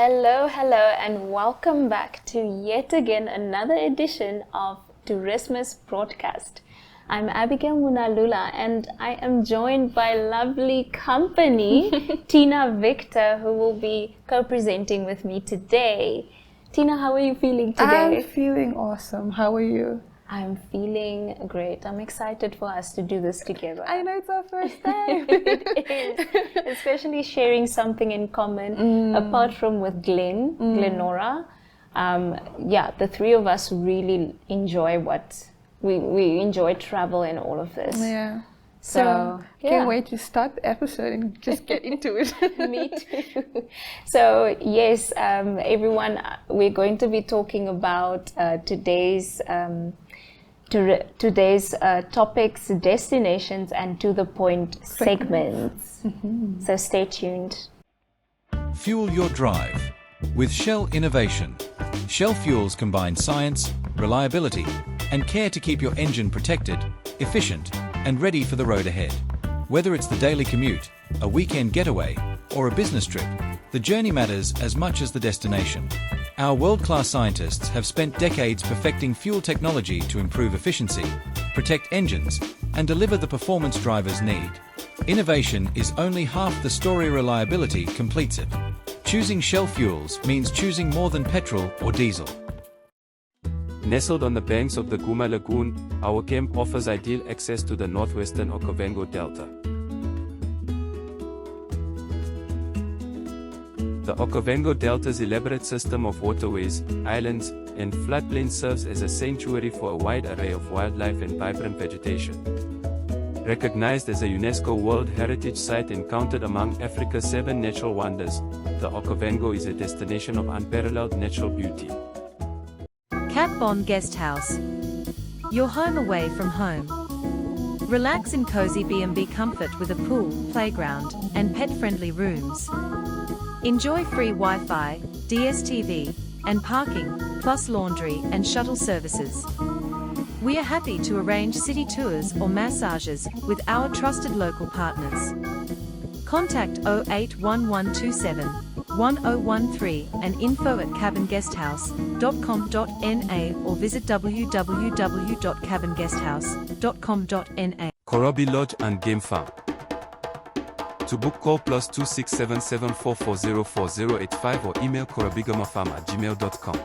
Hello, and welcome back to yet again another edition of Tourismus broadcast. I'm Abigail Munalula and I am joined by lovely company, Tina Victor, who will be co-presenting with me today. Tina, how are you feeling today? I'm feeling awesome. How are you? I'm feeling great. I'm excited for us to do this together. I know it's our first time. It is, especially sharing something in common, apart from with Glenora. The three of us really enjoy we enjoy travel and all of this. Yeah. So can't wait to start the episode and just get into it. Me too. So yes, everyone, we're going to be talking about today's topics, destinations, and to the point segments. So stay tuned. Fuel your drive with Shell Innovation. Shell fuels combine science, reliability, and care to keep your engine protected, efficient, and ready for the road ahead. Whether it's the daily commute, a weekend getaway, or a business trip, the journey matters as much as the destination. Our world-class scientists have spent decades perfecting fuel technology to improve efficiency, protect engines, and deliver the performance drivers need. Innovation is only half the story. Reliability completes it. Choosing Shell fuels means choosing more than petrol or diesel. Nestled on the banks of the Guma Lagoon, our camp offers ideal access to the northwestern Okavango Delta. The Okavango Delta's elaborate system of waterways, islands, and floodplains serves as a sanctuary for a wide array of wildlife and vibrant vegetation. Recognized as a UNESCO World Heritage Site and counted among Africa's 7 natural wonders, the Okavango is a destination of unparalleled natural beauty. Catbon Guesthouse. Your home away from home. Relax in cozy B&B comfort with a pool, playground, and pet-friendly rooms. Enjoy free Wi-Fi, DSTV, and parking, plus laundry and shuttle services. We are happy to arrange city tours or massages with our trusted local partners. Contact 081127 1013 and info@cabinguesthouse.com.na or visit www.cabinguesthouse.com.na. Korobi Lodge and Game Farm. To book, call +267744044085 or email korobigamafam@gmail.com.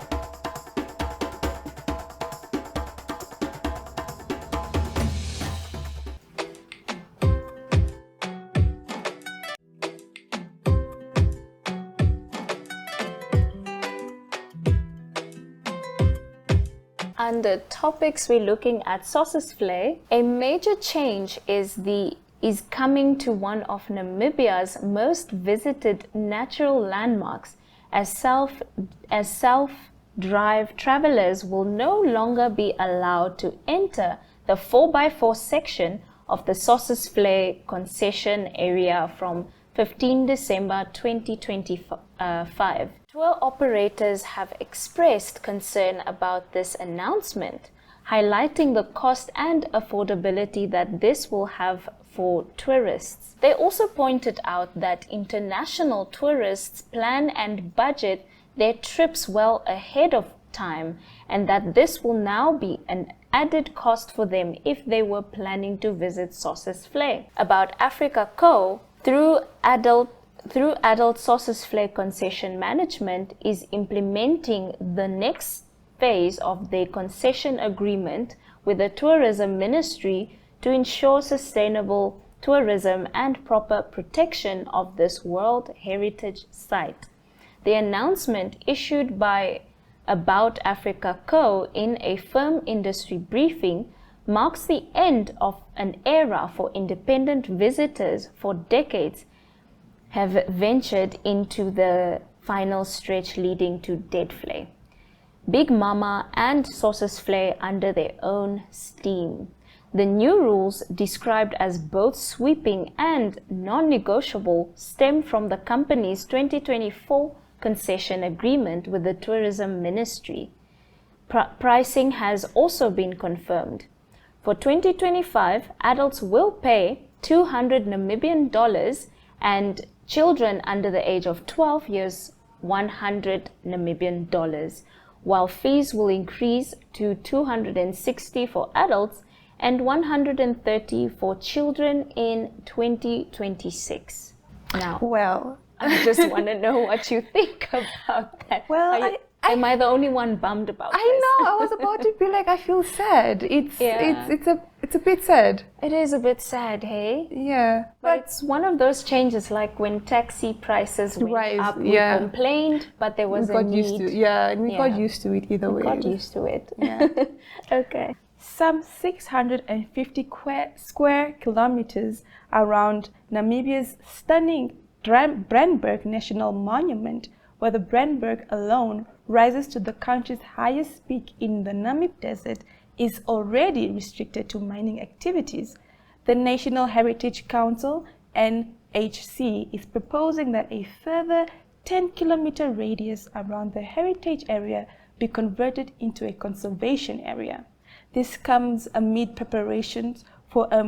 Under topics, we're looking at Sossusvlei. A major change is coming to one of Namibia's most visited natural landmarks, as self-drive travelers will no longer be allowed to enter the 4x4 section of the Sossusvlei concession area from 15 December 2025. Tour operators have expressed concern about this announcement, highlighting the cost and affordability that this will have for tourists. They also pointed out that international tourists plan and budget their trips well ahead of time, and that this will now be an added cost for them if they were planning to visit Sossusvlei. About Africa Co., through adult Sossusvlei concession management is implementing the next phase of their concession agreement with the tourism ministry to ensure sustainable tourism and proper protection of this World Heritage Site. The announcement issued by About Africa Co. in a firm industry briefing marks the end of an era for independent visitors for decades have ventured into the final stretch leading to Deadvlei, Big Mama and Sossusvlei under their own steam. The new rules, described as both sweeping and non-negotiable, stem from the company's 2024 concession agreement with the Tourism Ministry. Pricing has also been confirmed. For 2025, adults will pay $200 Namibian and children under the age of 12 years 100 Namibian dollars, while fees will increase to 260 for adults and 130 for children in 2026. Now, Well, I just want to know what you think about that. Well, Am I the only one bummed about this? I know. I was about to be like, I feel sad. It's a bit sad. It is a bit sad, hey? Yeah, But it's one of those changes, like when taxi prices went Rise, up, we yeah. complained, but there was we a got used to need. it. Yeah, and we got Yeah. used to it either way. Got used to it. Yeah. Okay. Some 650 square kilometers around Namibia's stunning Brandberg National Monument, where the Brandberg alone rises to the country's highest peak in the Namib Desert, is already restricted to mining activities. The National Heritage Council, NHC, is proposing that a further 10-kilometer radius around the heritage area be converted into a conservation area. This comes amid preparations for a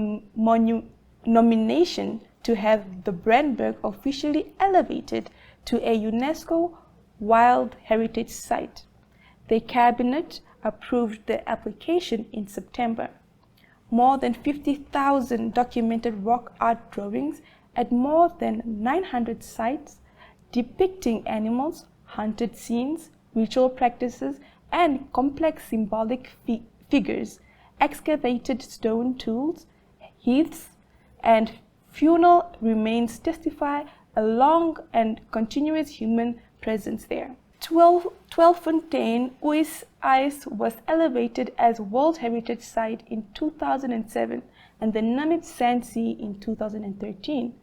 nomination to have the Brandberg officially elevated to a UNESCO World Heritage Site. The Cabinet approved the application in September. More than 50,000 documented rock art drawings at more than 900 sites depicting animals, hunted scenes, ritual practices, and complex symbolic figures, excavated stone tools, heaths, and funeral remains testify a long and continuous human presence there. 12-Fontein Ois Ice was elevated as World Heritage Site in 2007 and the Namib Sand Sea in 2013.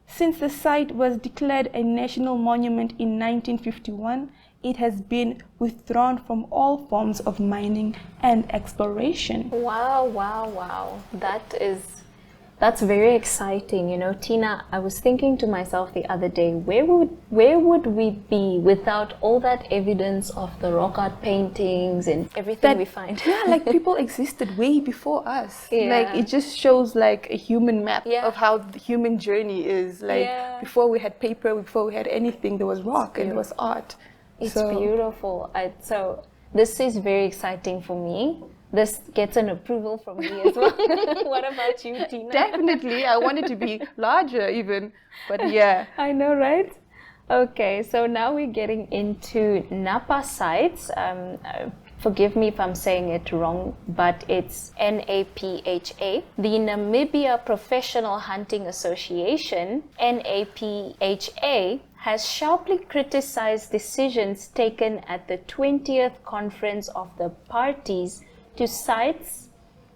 Since the site was declared a national monument in 1951, it has been withdrawn from all forms of mining and exploration. Wow, wow, wow. That's very exciting. You know, Tina, I was thinking to myself the other day, where would we be without all that evidence of the rock art paintings and everything we find? Yeah, like people existed way before us. Yeah. Like it just shows like a human map Yeah. of how the human journey is. Like Yeah. before we had paper, before we had anything, there was rock and there was art. It's So- beautiful. So this is very exciting for me. This gets an approval from me as well. What about you, Tina? Definitely, I want it to be larger even, but yeah. I know, right? Okay, so now we're getting into NAPHA sites. Forgive me if I'm saying it wrong, but it's NAPHA. The Namibia Professional Hunting Association, NAPHA, has sharply criticized decisions taken at the 20th Conference of the Parties to CITES,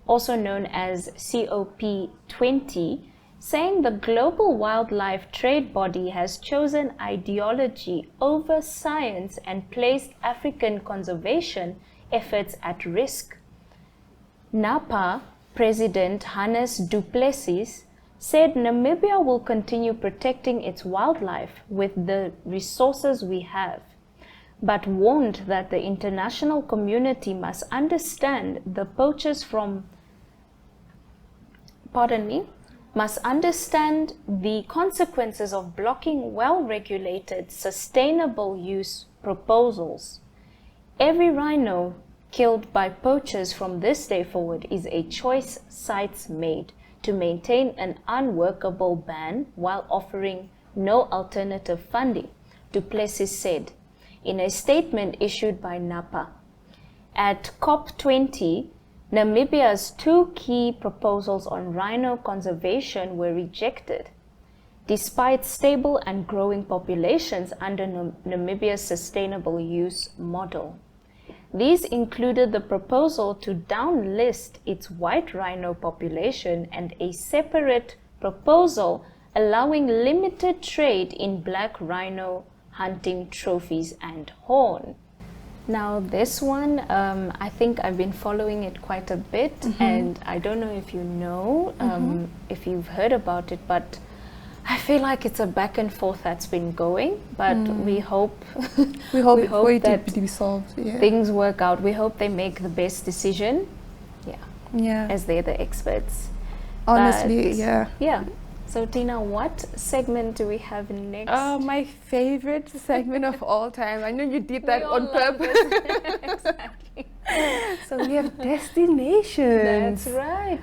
also known as COP20, saying the global wildlife trade body has chosen ideology over science and placed African conservation efforts at risk. NAPHA President Hannes du Plessis said Namibia will continue protecting its wildlife with the resources we have, but warned that the international community must understand the poachers must understand the consequences of blocking well-regulated, sustainable use proposals. Every rhino killed by poachers from this day forward is a choice CITES made to maintain an unworkable ban while offering no alternative funding, du Plessis said in a statement issued by NAPHA. At COP20, Namibia's two key proposals on rhino conservation were rejected, despite stable and growing populations under Namibia's sustainable use model. These included the proposal to downlist its white rhino population and a separate proposal allowing limited trade in black rhino hunting trophies and horn. Now this one, I think I've been following it quite a bit, and I don't know if you know, if you've heard about it, but I feel like it's a back and forth that's been going, but we hope We hope that it to be solved. Yeah. things work out. We hope they make the best decision, Yeah. as they're the experts. Honestly, But, yeah. Yeah. So Tina, what segment do we have next? My favorite segment of all time. I know you did that on purpose. Exactly. So we have destinations. That's right.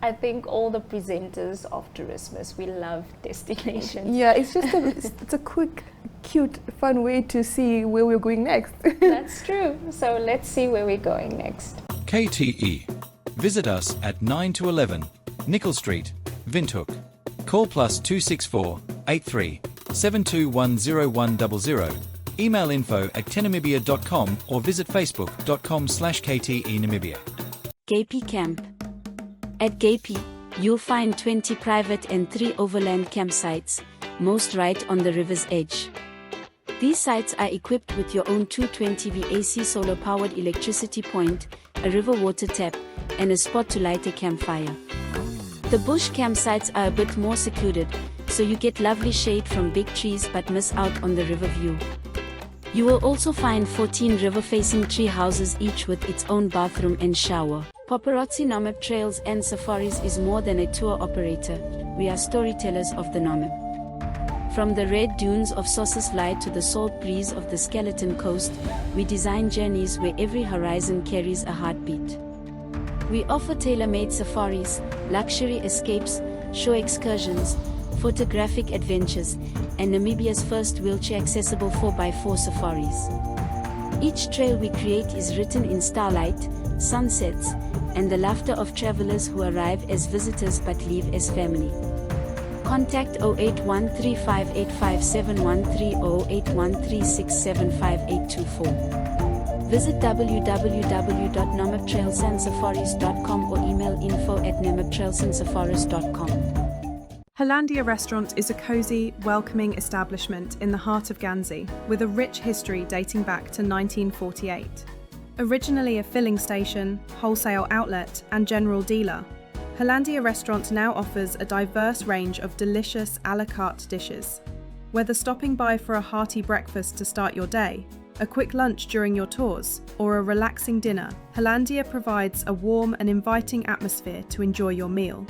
I think all the presenters of Tourismus, we love destinations. Yeah, it's just it's a quick, cute, fun way to see where we're going next. That's true. So let's see where we're going next. KTE. Visit us at 9 to 11, Nickel Street, Windhoek. Call +264 83 72101000. Email info@tenamibia.com or visit facebook.com/KTE Namibia. Gapi Camp. At Gapi, you'll find 20 private and 3 overland campsites, most right on the river's edge. These sites are equipped with your own 220V AC solar-powered electricity point, a river water tap, and a spot to light a campfire. The bush campsites are a bit more secluded, so you get lovely shade from big trees but miss out on the river view. You will also find 14 river-facing tree houses, each with its own bathroom and shower. Paparazzi Namib Trails and Safaris is more than a tour operator. We are storytellers of the Namib. From the red dunes of Sossusvlei to the salt breeze of the Skeleton Coast, we design journeys where every horizon carries a heartbeat. We offer tailor-made safaris, luxury escapes, shore excursions, photographic adventures, and Namibia's first wheelchair-accessible 4x4 safaris. Each trail we create is written in starlight, sunsets, and the laughter of travelers who arrive as visitors but leave as family. Contact 0813585713 or 0813675824. Visit www.namibtrailsandsafaris.com or email info@namibtrailsandsafaris.com. Hollandia Restaurant is a cosy, welcoming establishment in the heart of Ganzi, with a rich history dating back to 1948. Originally a filling station, wholesale outlet, and general dealer, Hollandia Restaurant now offers a diverse range of delicious a la carte dishes. Whether stopping by for a hearty breakfast to start your day, a quick lunch during your tours, or a relaxing dinner, Hollandia provides a warm and inviting atmosphere to enjoy your meal.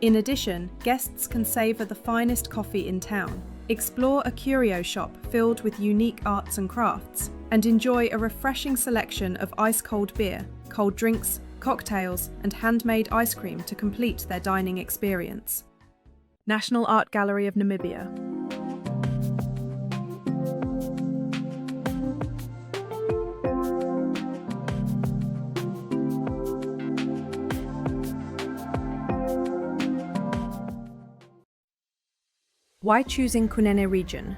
In addition, guests can savour the finest coffee in town, explore a curio shop filled with unique arts and crafts, and enjoy a refreshing selection of ice-cold beer, cold drinks, cocktails, and handmade ice cream to complete their dining experience. National Art Gallery of Namibia. Why choosing Kunene region?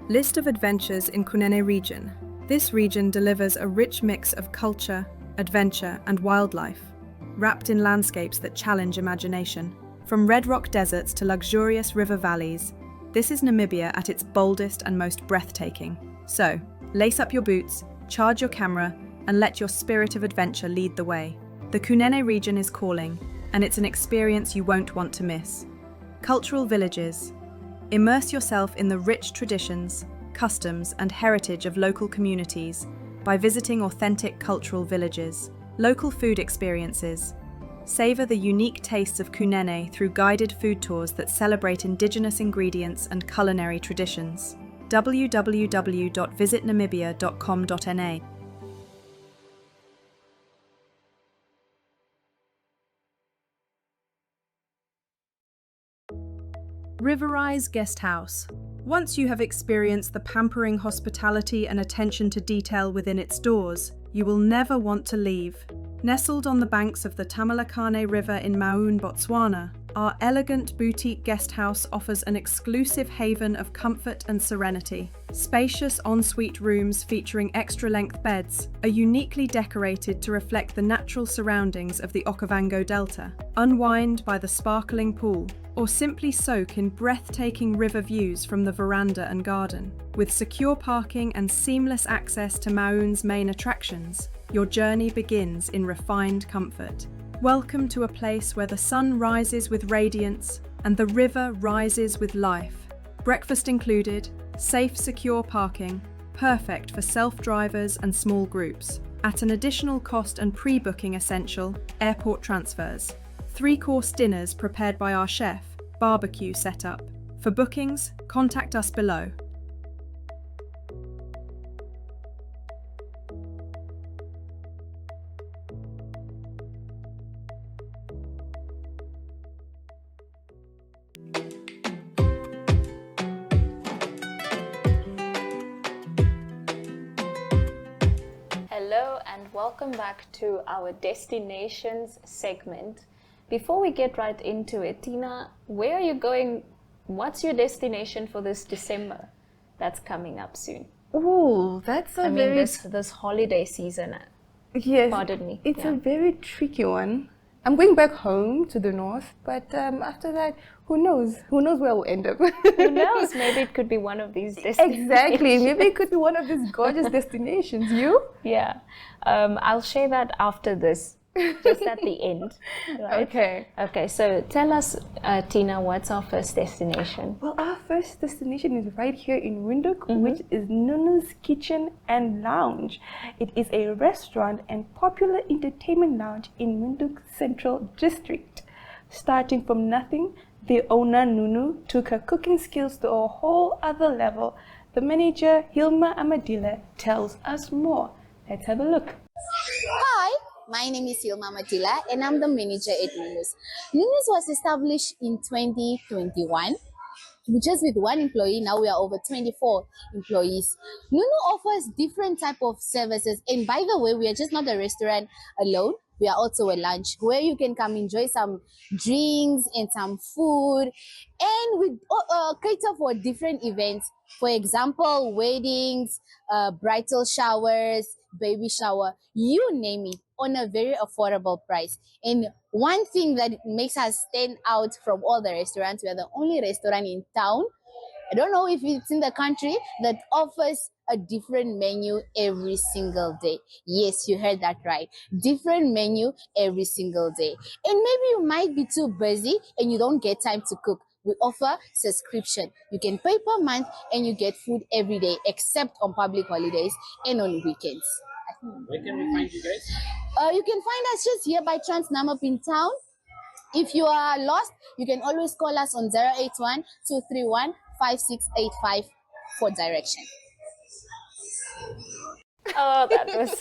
List of adventures in Kunene region. This region delivers a rich mix of culture, adventure, and wildlife, wrapped in landscapes that challenge imagination. From red rock deserts to luxurious river valleys, this is Namibia at its boldest and most breathtaking. So, lace up your boots, charge your camera, and let your spirit of adventure lead the way. The Kunene region is calling, and it's an experience you won't want to miss. Cultural villages. Immerse yourself in the rich traditions, customs, and heritage of local communities by visiting authentic cultural villages. Local food experiences. Savour the unique tastes of Kunene through guided food tours that celebrate indigenous ingredients and culinary traditions. www.visitnamibia.com.na. Lüderitz Guesthouse. Once you have experienced the pampering hospitality and attention to detail within its doors, you will never want to leave. Nestled on the banks of the Tamalakane River in Maun, Botswana, our elegant boutique guesthouse offers an exclusive haven of comfort and serenity. Spacious ensuite rooms featuring extra-length beds are uniquely decorated to reflect the natural surroundings of the Okavango Delta. Unwind by the sparkling pool, or simply soak in breathtaking river views from the veranda and garden. With secure parking and seamless access to Maun's main attractions, your journey begins in refined comfort. Welcome to a place where the sun rises with radiance and the river rises with life. Breakfast included, safe, secure parking, perfect for self-drivers and small groups. At an additional cost and pre-booking essential, airport transfers. 3-course dinners prepared by our chef, barbecue setup. For bookings, contact us below. Hello and welcome back to our destinations segment. Before we get right into it, Tina, where are you going? What's your destination for this December that's coming up soon? Oh, that's a very... this holiday season. Yes. Pardon me. It's a very tricky one. I'm going back home to the north, but after that, who knows? Who knows where we'll end up? Who knows? Maybe it could be one of these destinations. Exactly. Maybe it could be one of these gorgeous destinations. You? Yeah. I'll share that after this, just at the end. Right? Okay. Okay, so tell us, Tina, what's our first destination? Well, our first destination is right here in Windhoek, which is Nunu's Kitchen and Lounge. It is a restaurant and popular entertainment lounge in Windhoek Central District. Starting from nothing, the owner, Nunu, took her cooking skills to a whole other level. The manager, Hilma Amadila, tells us more. Let's have a look. Hi, my name is Hilma Amadila and I'm the manager at Nunus. Nunus was established in 2021. Just with one employee, now we are over 24 employees. Nunu offers different type of services, and by the way, we are just not a restaurant alone. We are also a lunch where you can come enjoy some drinks and some food, and we cater for different events. For example, weddings, bridal showers, baby shower, you name it, on a very affordable price. And one thing that makes us stand out from all the restaurants, we are the only restaurant in town, I don't know if it's in the country, that offers a different menu every single day. Yes, you heard that right. Different menu every single day. And maybe you might be too busy and you don't get time to cook. We offer subscription. You can pay per month and you get food every day, except on public holidays and on weekends. Where can we find you guys? You can find us just here by Namibia in town. If you are lost, you can always call us on 081-231-5685 for direction. Oh, that was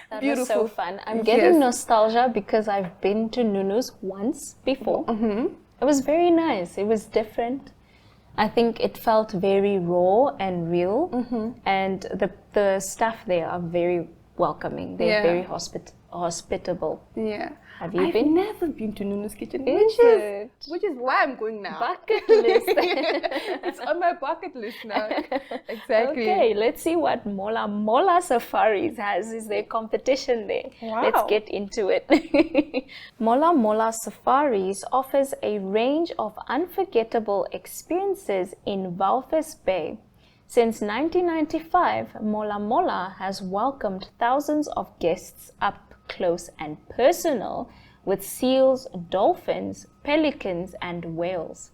that was so fun. I'm getting nostalgia because I've been to Nunu's once before. It was very nice. It was different. I think it felt very raw and real, and the staff there are very welcoming. They're very hospitable. Yeah. Have you been? I've never been to Nunu's Kitchen, which is why I'm going now. Bucket list. It's on my bucket list now. Exactly. Okay, let's see what Mola Mola Safaris has. Is their competition there? Wow. Let's get into it. Mola Mola Safaris offers a range of unforgettable experiences in Walvis Bay. Since 1995, Mola Mola has welcomed thousands of guests up close and personal with seals, dolphins, pelicans, and whales.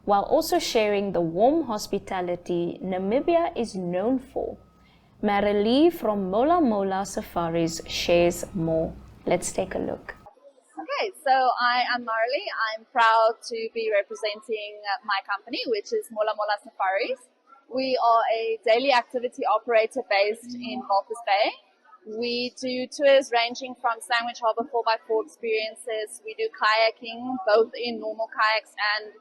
While also sharing the warm hospitality Namibia is known for. Marilee from Mola Mola Safaris shares more. Let's take a look. Okay, so I am Marilee. I'm proud to be representing my company, which is Mola Mola Safaris. We are a daily activity operator based in Walvis Bay. We do tours ranging from Sandwich Harbour 4x4 experiences. We do kayaking, both in normal kayaks and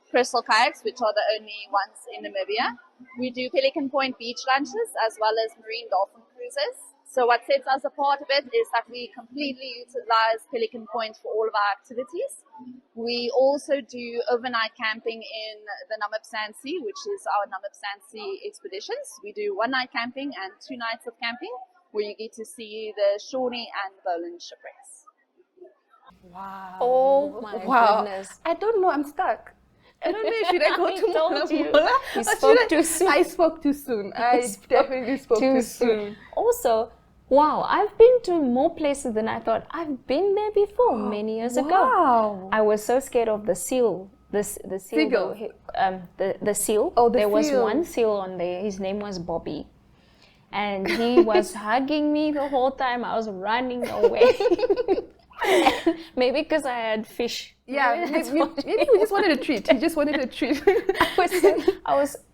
crystal kayaks, which are the only ones in Namibia. We do Pelican Point beach lunches as well as marine dolphin cruises. So what sets us apart a bit is that we completely utilize Pelican Point for all of our activities. We also do overnight camping in the Namib Sea, which is our Namib Sea expeditions. We do one night camping and 2 nights of camping, where you get to see the Shawnee and Boland shipwrecks. Wow. Oh my goodness. I don't know, I'm stuck. I don't know, should I go to Mola Mola? You spoke too soon. I spoke too soon. I definitely spoke too soon. Also, wow, I've been to more places than I thought. I've been there before, many years ago. I was so scared of the seal. The seal. Seagull. The seal. Oh, the there was seal. one seal on there. His name was Bobby. And he was hugging me the whole time. I was running away. Maybe because I had fish. Yeah, maybe we just wanted a treat. You just wanted a treat.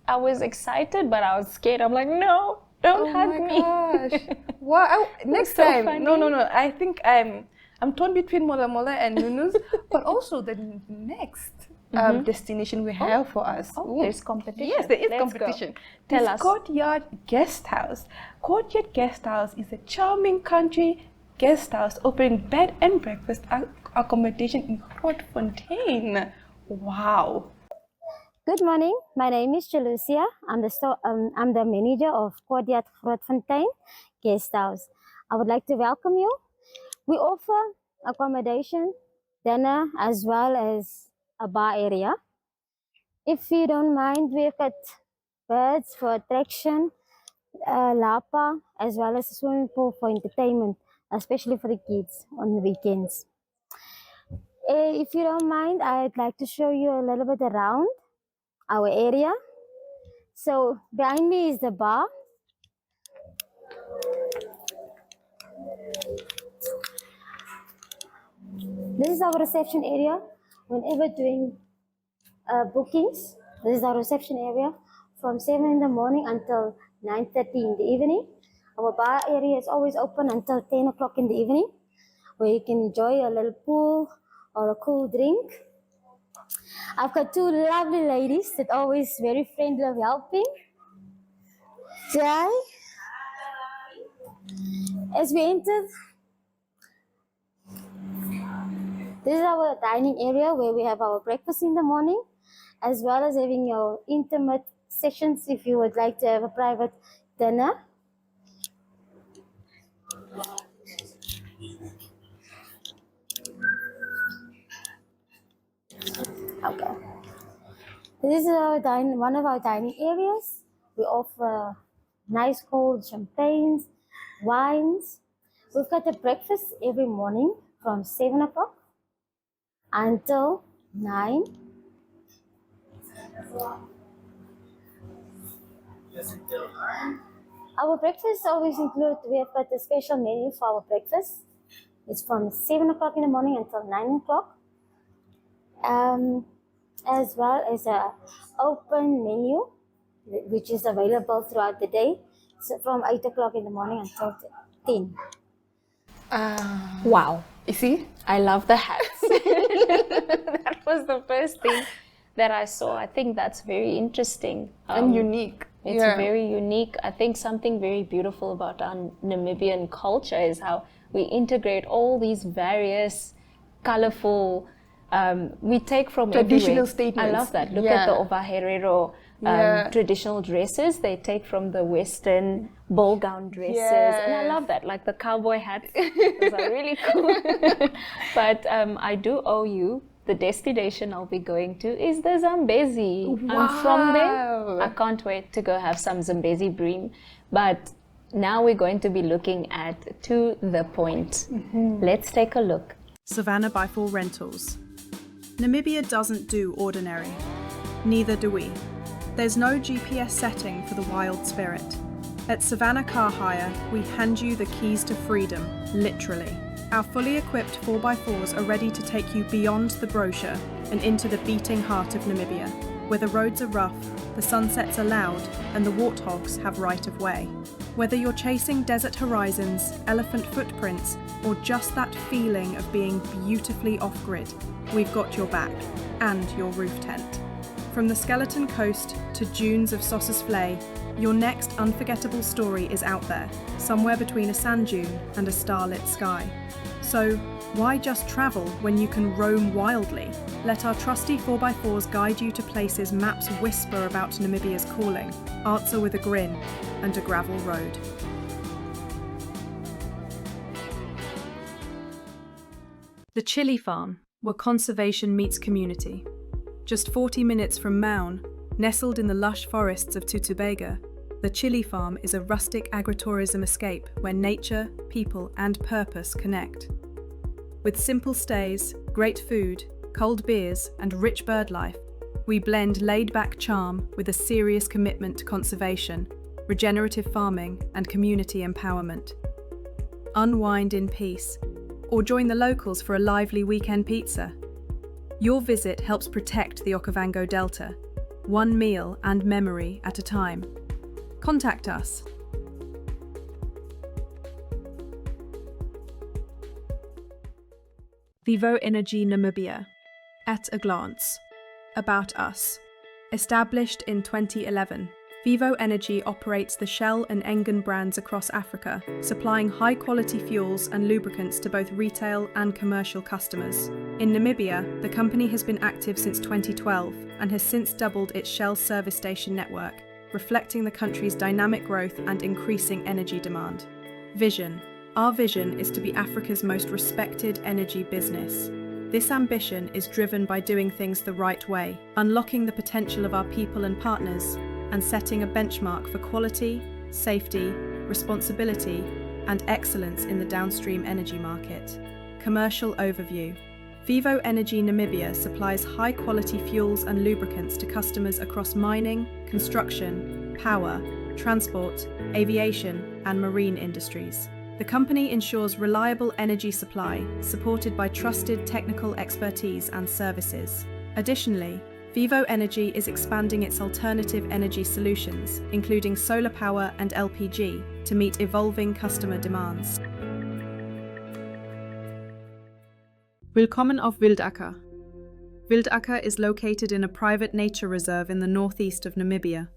I was excited, but I was scared. I'm like, no, don't hug me. Oh my gosh. Wow. Next so time. funny. No. I think I'm torn between Mola Mola and Nunu's, but also the next destination we have for us. Oh, there's competition. Yes, there is Let's competition. Go. Tell us. Courtyard Guesthouse. Courtyard Guesthouse is a charming country guesthouse offering bed and breakfast accommodation in Grootfontein. Wow. Good morning. My name is Jalucia. I'm the manager of Courtyard Grootfontein Guesthouse. I would like to welcome you. We offer accommodation, dinner, as well as a bar area. If you don't mind, we've got birds for attraction, NAPHA, as well as a swimming pool for entertainment, especially for the kids on the weekends. If you don't mind, I'd like to show you a little bit around our area. So behind me is the bar. This is our reception area. Whenever doing bookings, this is our reception area from 7 in the morning until 9:30 in the evening. Our bar area is always open until 10 o'clock in the evening, where you can enjoy a little pool or a cool drink. I've got two lovely ladies that are always very friendly of helping. Hi. As we entered, this is our dining area where we have our breakfast in the morning, as well as having your intimate sessions if you would like to have a private dinner. Okay. This is one of our dining areas. We offer nice cold champagnes, wines. We've got a breakfast every morning from 7 o'clock until 9. Our breakfast always include, we have got a special menu for our breakfast. It's from 7 o'clock in the morning until 9 o'clock. As well as an open menu, which is available throughout the day, so from 8 o'clock in the morning until 10. Wow. You see? I love the hats. That was the first thing that I saw. I think that's very interesting. And unique. It's very unique. I think something very beautiful about our Namibian culture is how we integrate all these various colorful, we take from traditional everywhere. statements. I love that. Look at the Ovaherero traditional dresses. They take from the Western ball gown dresses. And I love that, like the cowboy hats. Those are really cool. But I do owe you. The destination I'll be going to is the Zambezi. Wow. I'm from there. I can't wait to go have some Zambezi bream. But now we're going to be looking at To The Point. Let's take a look. Savannah by 4 Rentals. Namibia doesn't do ordinary. Neither do we. There's no GPS setting for the wild spirit. At Savannah Car Hire, we hand you the keys to freedom, literally. Our fully equipped 4x4s are ready to take you beyond the brochure and into the beating heart of Namibia, where the roads are rough, the sunsets are loud, and the warthogs have right of way. Whether you're chasing desert horizons, elephant footprints, or just that feeling of being beautifully off-grid, we've got your back, and your roof tent. From the Skeleton Coast to dunes of Sossusvlei, your next unforgettable story is out there, somewhere between a sand dune and a starlit sky. So, why just travel when you can roam wildly? Let our trusty 4x4s guide you to places maps whisper about Namibia's calling, answer with a grin, and a gravel road. The Chili Farm, where conservation meets community. Just 40 minutes from Maun, nestled in the lush forests of Tutubega, the Chili Farm is a rustic agritourism escape where nature, people, and purpose connect. With simple stays, great food, cold beers, and rich bird life, we blend laid-back charm with a serious commitment to conservation, regenerative farming, and community empowerment. Unwind in peace, or join the locals for a lively weekend pizza. Your visit helps protect the Okavango Delta, one meal and memory at a time. Contact us. Vivo Energy Namibia. At a glance. About us. Established in 2011, Vivo Energy operates the Shell and Engen brands across Africa, supplying high-quality fuels and lubricants to both retail and commercial customers. In Namibia, the company has been active since 2012 and has since doubled its Shell service station network, reflecting the country's dynamic growth and increasing energy demand. Vision. Our vision is to be Africa's most respected energy business. This ambition is driven by doing things the right way, unlocking the potential of our people and partners, and setting a benchmark for quality, safety, responsibility, and excellence in the downstream energy market. Commercial overview. Vivo Energy Namibia supplies high-quality fuels and lubricants to customers across mining, construction, power, transport, aviation, and marine industries. The company ensures reliable energy supply, supported by trusted technical expertise and services. Additionally, Vivo Energy is expanding its alternative energy solutions, including solar power and LPG, to meet evolving customer demands. Willkommen auf Wildacker. Wildacker is located in a private nature reserve in the northeast of Namibia.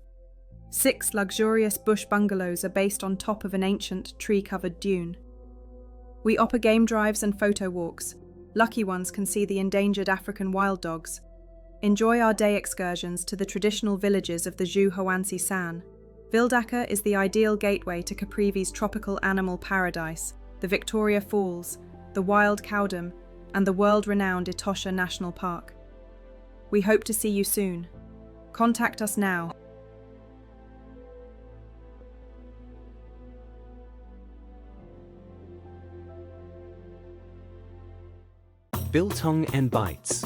6 luxurious bush bungalows are based on top of an ancient, tree-covered dune. We offer game drives and photo walks. Lucky ones can see the endangered African wild dogs. Enjoy our day excursions to the traditional villages of the Zhu Hoansi San. Wildacker is the ideal gateway to Caprivi's tropical animal paradise, the Victoria Falls, the wild Cowdom, and the world-renowned Etosha National Park. We hope to see you soon. Contact us now. Biltong and Bites.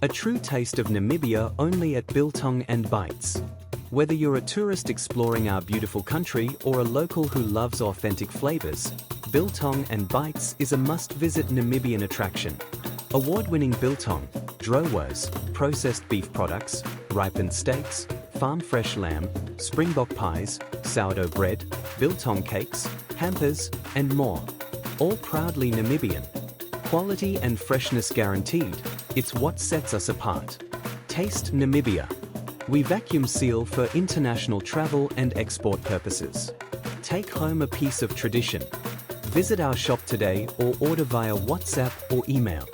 A true taste of Namibia only at Biltong and Bites. Whether you're a tourist exploring our beautiful country or a local who loves authentic flavors, Biltong and Bites is a must-visit Namibian attraction. Award-winning biltong, drowas, processed beef products, ripened steaks, farm-fresh lamb, springbok pies, sourdough bread, biltong cakes, hampers, and more. All proudly Namibian. Quality and freshness guaranteed, it's what sets us apart. Taste Namibia. We vacuum seal for international travel and export purposes. Take home a piece of tradition. Visit our shop today or order via WhatsApp or email.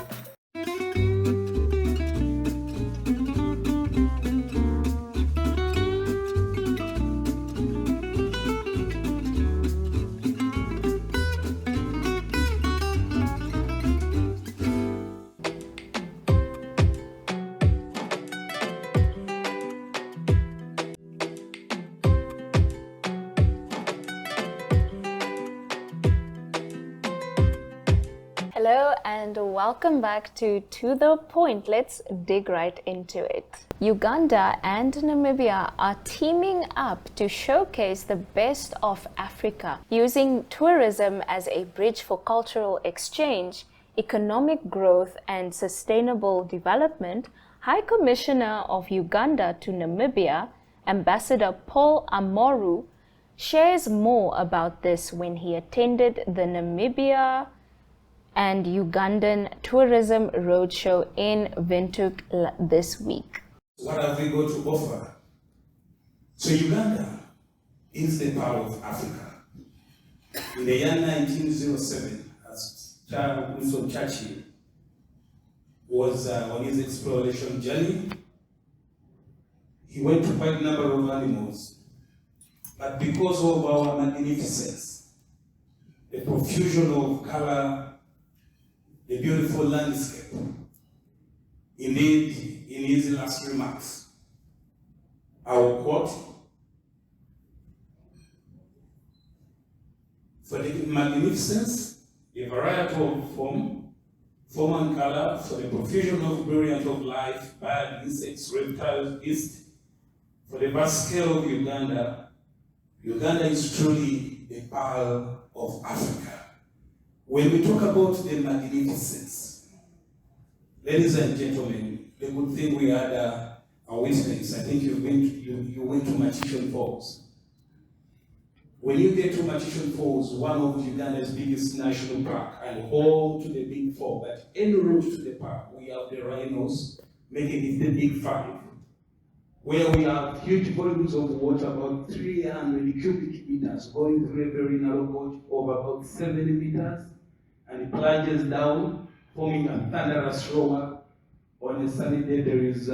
Hello and welcome back to the Point. Let's dig right into it. Uganda and Namibia are teaming up to showcase the best of Africa, using tourism as a bridge for cultural exchange, economic growth and sustainable development. High Commissioner of Uganda to Namibia, Ambassador Paul Amoru, shares more about this when he attended the Namibia and Ugandan Tourism Roadshow in Windhoek this week. What have we got to offer? So Uganda is the pearl of Africa. In the year 1907, as Charles Winston Churchill was on his exploration journey, he went to quite a number of animals. But because of our magnificence, the profusion of color, the beautiful landscape. Indeed, in his last remarks, I will quote, "For the magnificence, the variety of form and color, for the profusion of brilliant of life, bird, insects, reptiles, beasts, for the vast scale of Uganda, Uganda is truly the pearl of Africa. When we talk about the magnificence, ladies and gentlemen, the good thing we had a witness. I think you went to Magician Falls. When you get to Magician Falls, one of Uganda's biggest national park and home to the Big Four, but en route to the park, we have the rhinos, making it the Big Five, where we have huge volumes of water, about 300 cubic meters, going through a very narrow gorge of about 70 meters, and it plunges down, forming a thunderous roar. On a sunny day, there is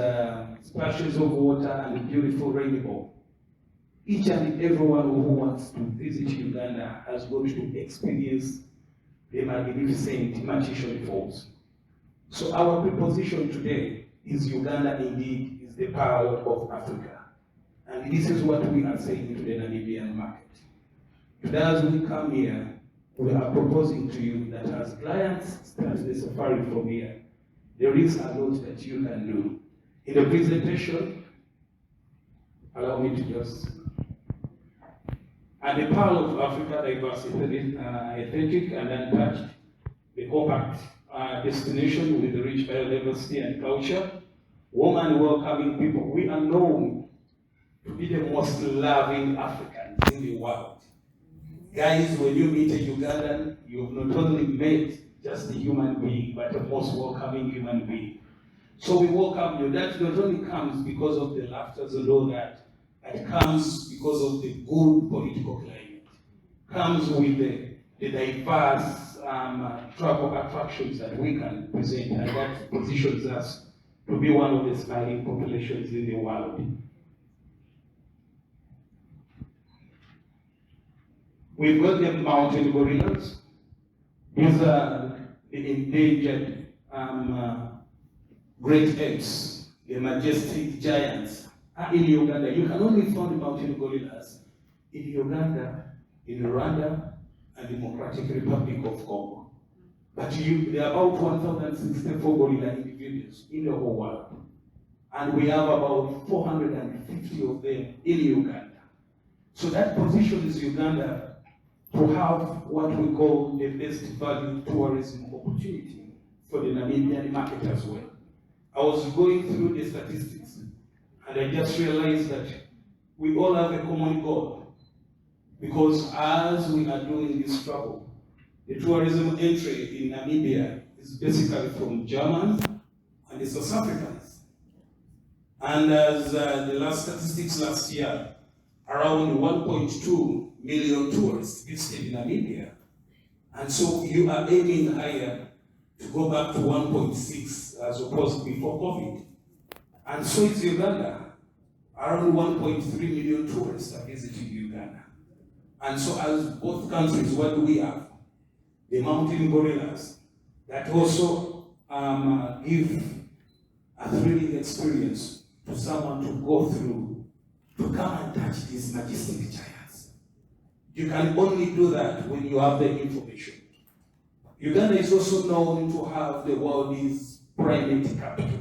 splashes of water and a beautiful rainbow. Each and everyone who wants to visit Uganda has got to experience the magnificent Magician Falls. So our proposition today is Uganda indeed is the pearl of Africa. And this is what we are saying to the Namibian market. Today as we come here, we are proposing to you that as clients start the safari from here, there is a lot that you can do. In the presentation, allow me to just... And the pearl of Africa, diversity, authentic and untouched, the compact destination with rich biodiversity and culture, warm and welcoming people. We are known to be the most loving Africans in the world. Guys, when you meet a Ugandan, you've not only met just a human being, but a most welcoming human being. So we welcome you. That not only comes because of the laughter and all that, it comes because of the good political climate. Comes with the diverse travel attractions that we can present, and that positions us to be one of the smiling populations in the world. We've got the mountain gorillas. These are the endangered great apes, the majestic giants. In Uganda, you can only find mountain gorillas in Uganda, in Rwanda, and Democratic Republic of Congo. But there are about 1,064 gorilla individuals in the whole world. And we have about 450 of them in Uganda. So that positions Uganda to have what we call the best value tourism opportunity for the Namibian market as well. I was going through the statistics, and I just realized that we all have a common goal, because as we are doing this travel, the tourism entry in Namibia is basically from Germans and the South Africans. And as the last statistics last year, around 1.2 million tourists visited Namibia. And so you are aiming higher to go back to 1.6 as opposed to before COVID. And so it's Uganda. Around 1.3 million tourists are visiting Uganda. And so as both countries, what do we have? The mountain gorillas that also give a thrilling experience to someone to go through, to come and touch these majestic giants. You can only do that when you have the information. Uganda is also known to have the world's primate capital.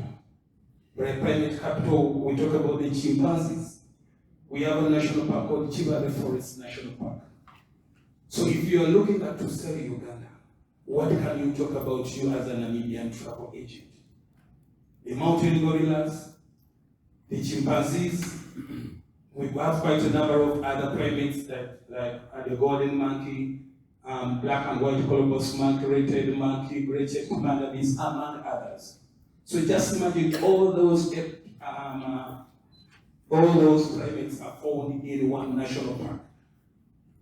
By primate capital, we talk about the chimpanzees. We have a national park called Chibale Forest National Park. So if you are looking at to sell Uganda, what can you talk about you as a Namibian travel agent? The mountain gorillas, the chimpanzees, we have quite a number of other primates that, like the golden monkey, black and white colobus monkey, red-tailed monkey, great-tailed commander bees, among others. So just imagine all those primates are found in one national park.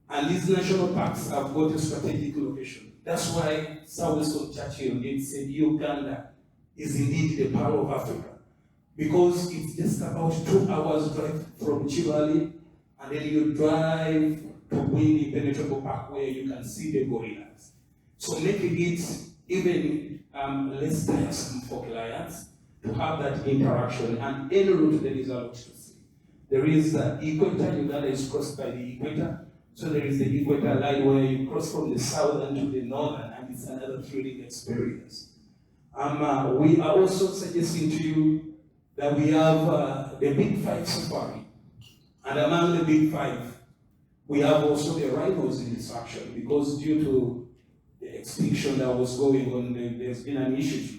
And these national parks have got a strategic location. That's why Sir Winston Churchill did say Uganda is indeed the pearl of Africa. Because it's just about 2 hours drive from Chibale, and then you drive to Winnie Penetrable Park where you can see the gorillas. So making it even less tiresome for clients to have that interaction. And en route there is a lot to see. There is the equator. Uganda is crossed by the equator. So there is the equator line where you cross from the southern to the northern, and it's another thrilling experience. We are also suggesting to you that we have the Big Five safari. And among the Big Five, we have also the rhinos in this action, because due to the extinction that was going on. There's been an initiative,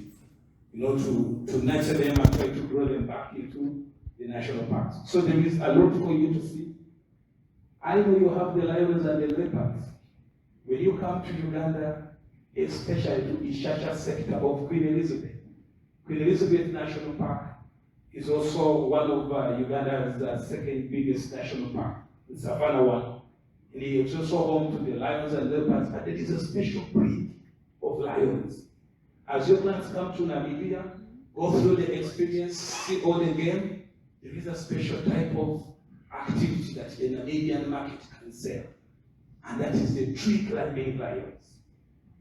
to nurture them and try to grow them back into the national parks. So there is a lot for you to see. I know you have the lions and the leopards. When you come to Uganda, especially to the Ishasha sector of Queen Elizabeth National Park is also one of Uganda's second biggest national park, the Savannah one. And it's also home to the lions and leopards, but there is a special breed of lions. As your clients come to Namibia, go through the experience, see all the game, there is a special type of activity that the Namibian market can sell. And that is the tree climbing lions.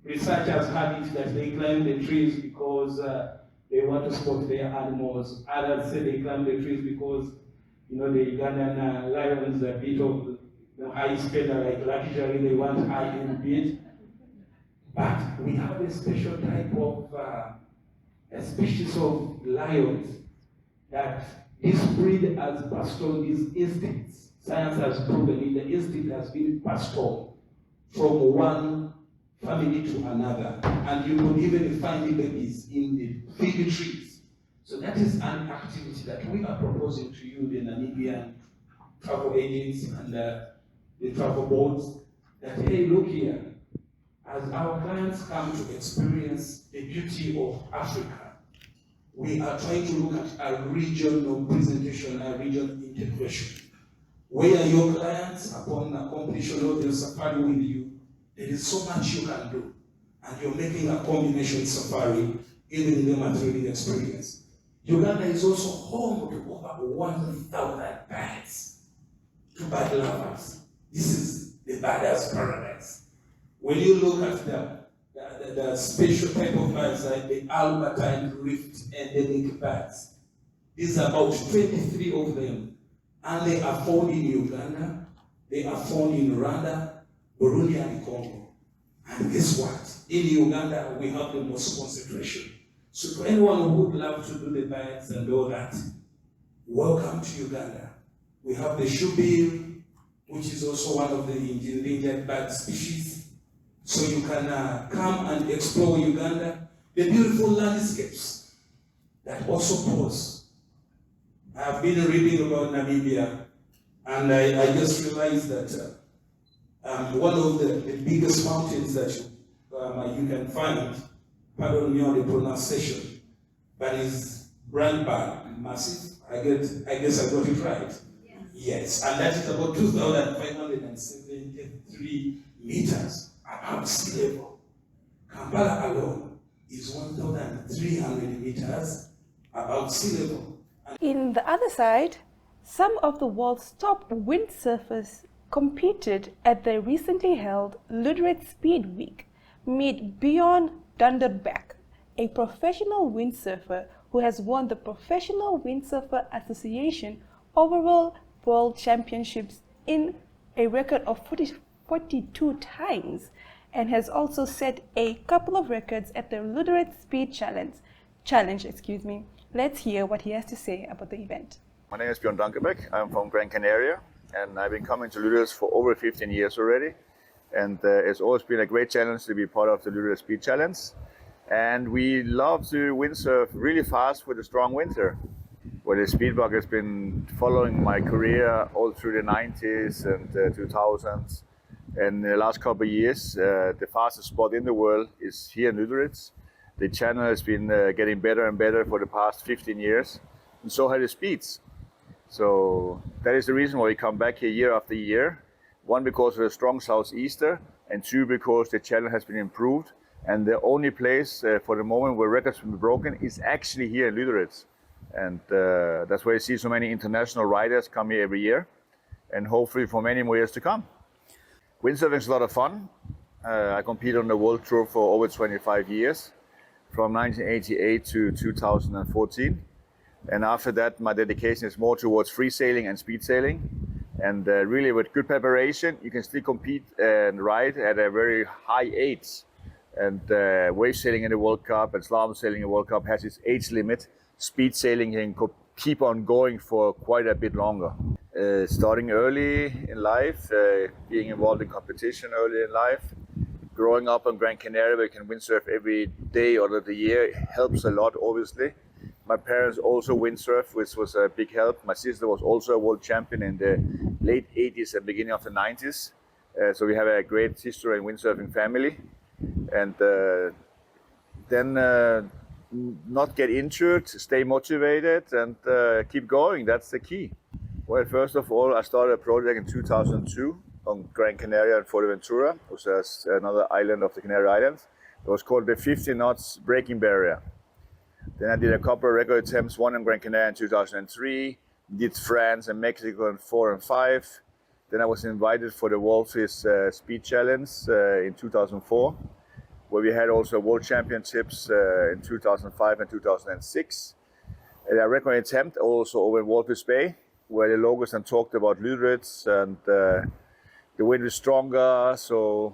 Researchers have it that they climb the trees because they want to spot their animals. Others say they climb the trees because, the Ugandan lions are a bit of the high speeder, like luxury, they want high-end beat. But we have a special type of, a species of lions that this breed has passed on these instincts. Science has proven it, the instinct has been passed on from one family to another. And you could even find the babies in the fig trees. So that is an activity that we are proposing to you, the Namibian travel agents and the travel boards, that, hey, look here, as our clients come to experience the beauty of Africa, we are trying to look at a regional presentation, a regional integration, where your clients, upon the completion of their safari with you, there is so much you can do, and you're making a combination safari, giving them a thrilling experience. Uganda is also home to over 1,000 birds, to bird lovers. This is the birders' paradise. When you look at the special type of birds like the Albertine Rift endemic birds, these are about 23 of them, and they are found in Uganda, they are found in Rwanda, Burundi, and Congo. And guess what? In Uganda, we have the most concentration. So to anyone who would love to do the birds and all that, welcome to Uganda. We have the shoebill, which is also one of the endangered bird species. So you can come and explore Uganda, the beautiful landscapes that also pose. I've been reading about Namibia, and I just realized that one of the biggest mountains that you can find, pardon me on the pronunciation, but is Brandberg, massive. I guess I got it right. Yes, and that is about 2,573 meters above sea level. Kampala alone is 1,300 meters above sea level. In the other side, some of the world's top windsurfers competed at the recently held Lüderitz Speed Week. Meet Bjørn Dunkerbeck, a professional windsurfer who has won the Professional Windsurfer Association overall World Championships in a record of 42 times, and has also set a couple of records at the Lüderitz Speed Challenge. Let's hear what he has to say about the event. My name is Bjørn Dunkerbeck. I'm from Gran Canaria, and I've been coming to Lüderitz for over 15 years already. And it's always been a great challenge to be part of the Lüderitz Speed Challenge. And we love to windsurf really fast with a strong winter. Where the speedbug has been following my career all through the 90s and 2000s. And in the last couple of years, the fastest spot in the world is here in Lüderitz. The channel has been getting better and better for the past 15 years. And so have the speeds. So that is the reason why we come back here year after year. One, because of the strong southeaster, and two, because the channel has been improved. And the only place for the moment where records have been broken is actually here in Lüderitz. And that's why you see so many international riders come here every year, and hopefully for many more years to come. Windsurfing is a lot of fun. I competed on the World Tour for over 25 years, from 1988 to 2014. And after that, my dedication is more towards free sailing and speed sailing. And really, with good preparation, you can still compete and ride at a very high age. And wave sailing in the World Cup and slalom sailing in the World Cup has its age limit. Speed sailing can keep on going for quite a bit longer. Starting early in life, being involved in competition early in life, growing up on Gran Canaria, where you can windsurf every day out of the year, it helps a lot, obviously. My parents also windsurf, which was a big help. My sister was also a world champion in the late 80s and beginning of the 90s. So we have a great history in windsurfing family. And then not get injured, stay motivated, and keep going. That's the key. Well, first of all, I started a project in 2002 on Gran Canaria and Fuerteventura, which is another island of the Canary Islands. It was called the 50 knots breaking barrier. Then I did a couple of record attempts, one in Gran Canaria in 2003, did France and Mexico in 4 and 5. Then I was invited for the Walvis Speed Challenge in 2004, where we had also World Championships in 2005 and 2006. And a record attempt also over in Walvis Bay, where the locals then talked about Lüderitz, and the wind was stronger. So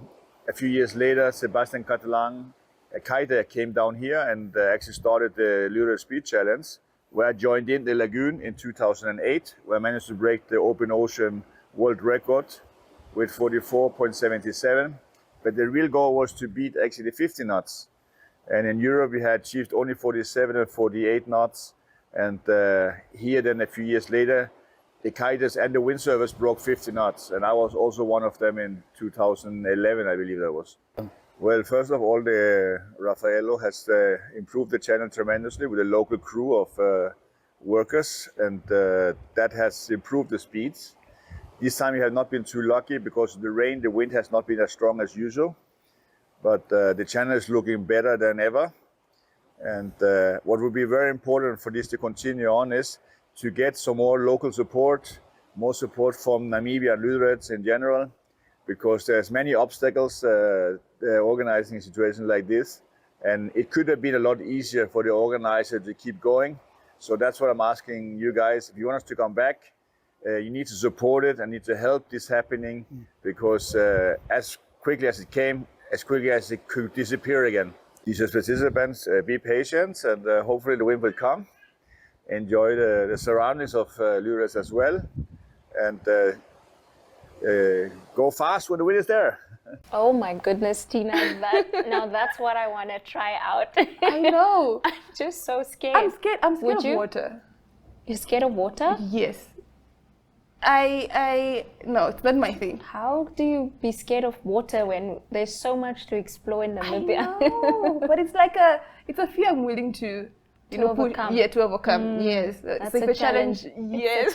a few years later, Sebastian Catalan, a kiter, came down here and actually started the Lüderitz Speed Challenge, where I joined in the lagoon in 2008, where I managed to break the open ocean world record with 44.77. But the real goal was to beat actually 50 knots. And in Europe, we had achieved only 47 and 48 knots. And here then a few years later, the kiters and the windsurfers broke 50 knots. And I was also one of them in 2011, I believe that was. Well, first of all, the Raffaello has improved the channel tremendously with a local crew of workers, and that has improved the speeds. This time we have not been too lucky because of the rain. The wind has not been as strong as usual, but the channel is looking better than ever. And what will be very important for this to continue on is to get some more local support, more support from Namibia and Lüderitz in general, because there's many obstacles organizing a situation like this, and it could have been a lot easier for the organizer to keep going. So that's what I'm asking you guys. If you want us to come back, you need to support it and need to help this happening, because as quickly as it came, as quickly as it could disappear again. These are participants, be patient, and hopefully the wind will come. Enjoy the surroundings of Lüderitz as well, and go fast when the wind is there. Oh my goodness, Tina, now that's what I want to try out. I know. I'm just so scared. I'm scared of water. You're scared of water? Yes. No, it's not my thing. How do you be scared of water when there's so much to explore in Namibia? I know, but it's a fear I'm willing to overcome. To overcome. Yes. That's a challenge. Yes.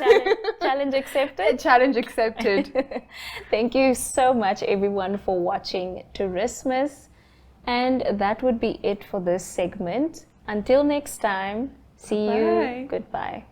Challenge accepted? Challenge accepted. Thank you so much, everyone, for watching Tourismus. And that would be it for this segment. Until next time, see you. Goodbye.